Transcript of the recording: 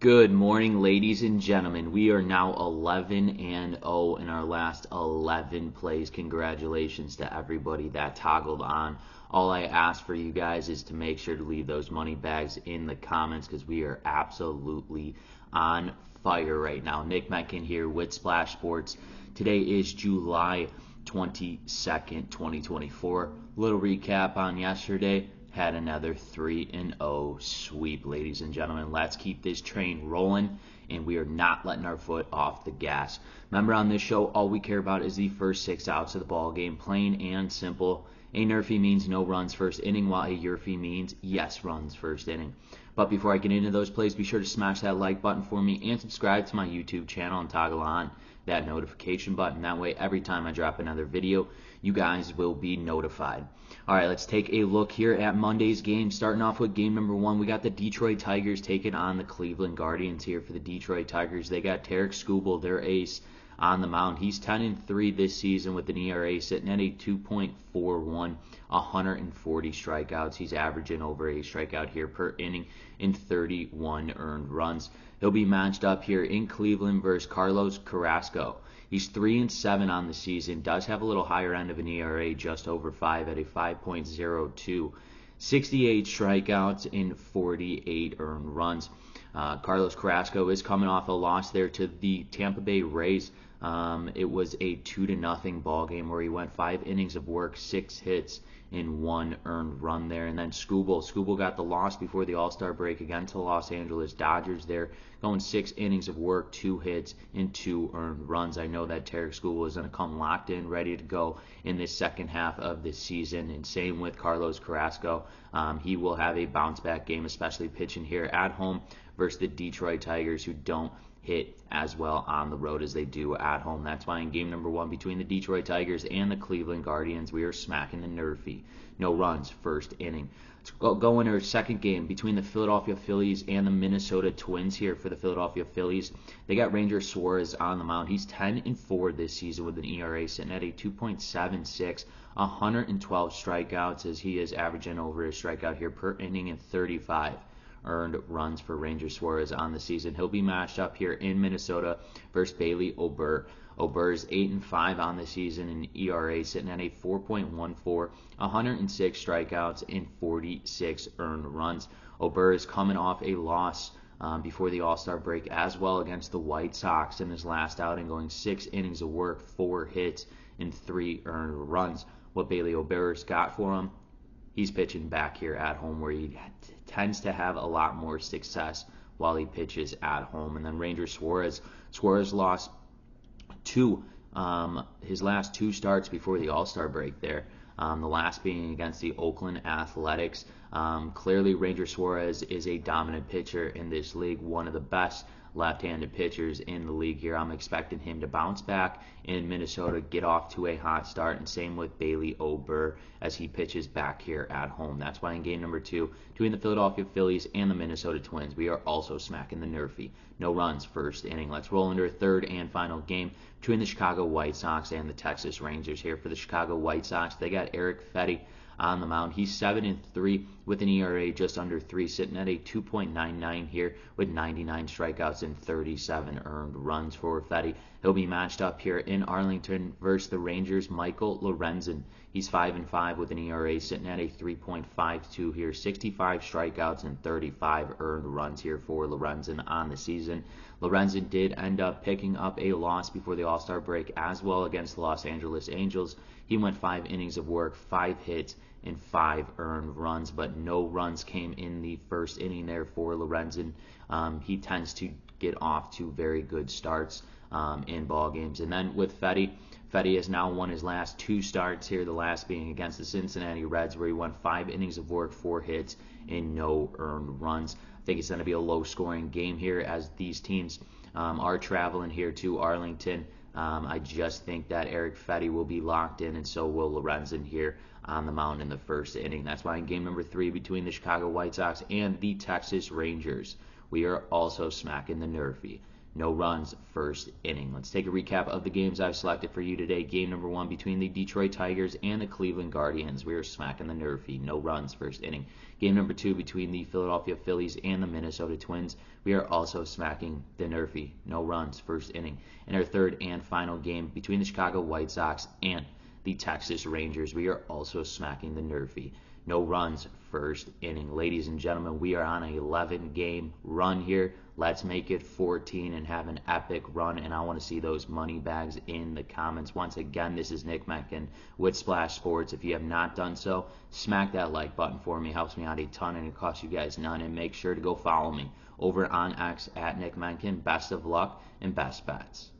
Good morning, ladies and gentlemen. We are now 11-0 in our last 11 plays. Congratulations to everybody that toggled on. All I ask for you guys is to make sure to leave those money bags in the comments because we are absolutely on fire right now. Nick Menken here with Splash Sports. Today is July 22nd, 2024. Little recap on yesterday. Had another 3-0 sweep, ladies and gentlemen. Let's keep this train rolling, and we are not letting our foot off the gas. Remember, on this show, all we care about is the first 6 outs of the ball game, plain and simple. NRFI means no runs first inning, while YRFI means yes runs first inning. But before I get into those plays, be sure to smash that like button for me and subscribe to my YouTube channel and toggle on that notification button. That way, every time I drop another video, you guys will be notified. All right, let's take a look here at Monday's game. Starting off with game number 1, we got the Detroit Tigers taking on the Cleveland Guardians here. For the Detroit Tigers, they got Tarik Skubal, their ace, on the mound. He's 10-3 this season with an ERA sitting at a 2.41, 140 strikeouts. He's averaging over a strikeout here per inning in 31 earned runs. He'll be matched up here in Cleveland versus Carlos Carrasco. He's 3-7 on the season, does have a little higher end of an ERA, just over 5 at a 5.02. 68 strikeouts in 48 earned runs. Carlos Carrasco is coming off a loss there to the Tampa Bay Rays. It was a 2-0 ball game where he went 5 innings of work, 6 hits, in 1 earned run there. And then Skubal got the loss before the All-Star break against the Los Angeles Dodgers there, going 6 innings of work, 2 hits, and 2 earned runs. I know that Tarik Skubal is going to come locked in, ready to go in this second half of the season. And same with Carlos Carrasco. He will have a bounce-back game, especially pitching here at home versus the Detroit Tigers, who don't hit as well on the road as they do at home. That's why in game number 1 between the Detroit Tigers and the Cleveland Guardians, we are smacking the NRFI. No runs, first inning. Let's go into our second game between the Philadelphia Phillies and the Minnesota Twins here. For the Philadelphia Phillies, they got Ranger Suarez on the mound. He's 10-4 this season with an ERA sitting at a 2.76, 112 strikeouts, as he is averaging over a strikeout here per inning in 35 earned runs for Ranger Suarez on the season. He'll be matched up here in Minnesota versus Bailey Ober. Ober is 8-5 on the season, and ERA sitting at a 4.14, 106 strikeouts in 46 earned runs. Ober is coming off a loss before the All-Star break as well against the White Sox in his last outing, going 6 innings of work, 4 hits, and 3 earned runs. What Bailey Ober's got for him, he's pitching back here at home where he tends to have a lot more success while he pitches at home. And then Ranger Suarez lost his last 2 starts before the All-Star break there. The last being against the Oakland Athletics. Clearly, Ranger Suarez is a dominant pitcher in this league, one of the best left-handed pitchers in the league here. I'm expecting him to bounce back in Minnesota, get off to a hot start, and same with Bailey Ober as he pitches back here at home. That's why in game number 2 between the Philadelphia Phillies and the Minnesota Twins, we are also smacking the NRFI. No runs, first inning. Let's roll into a third and final game between the Chicago White Sox and the Texas Rangers here. For the Chicago White Sox, they got Eric Fetty on the mound. He's 7-3 with an ERA just under 3, sitting at a 2.99 here with 99 strikeouts and 37 earned runs for Fetty. He'll be matched up here in Arlington versus the Rangers' Michael Lorenzen. He's 5-5 with an ERA sitting at a 3.52 here, 65 strikeouts and 35 earned runs here for Lorenzen on the season. Lorenzen did end up picking up a loss before the All-Star break as well against the Los Angeles Angels. He went 5 innings of work, 5 hits, and 5 earned runs, but no runs came in the first inning there for Lorenzen. He tends to get off to very good starts in ball games. And then with Fetty has now won his last 2 starts here, the last being against the Cincinnati Reds, where he went 5 innings of work, 4 hits, and no earned runs. I think it's going to be a low-scoring game here as these teams are traveling here to Arlington. I just think that Eric Fetty will be locked in, and so will Lorenzen here on the mound in the first inning. That's why in game number 3 between the Chicago White Sox and the Texas Rangers, we are also smacking the NRFI. no runs, first inning. Let's take a recap of the games I've selected for you today. Game number 1 between the Detroit Tigers and the Cleveland Guardians. We are smacking the NRFI, no runs, first inning. Game number 2 between the Philadelphia Phillies and the Minnesota Twins. We are also smacking the NRFI, no runs, first inning. In our third and final game between the Chicago White Sox and the Texas Rangers, we are also smacking the NRFI, no runs, first inning. Ladies and gentlemen, we are on an 11-game run here. Let's make it 14 and have an epic run, and I want to see those money bags in the comments. Once again, this is Nick Menken with Splash Sports. If you have not done so, smack that like button for me. It helps me out a ton, and it costs you guys none. And make sure to go follow me over on X at Nick Menken. Best of luck and best bets.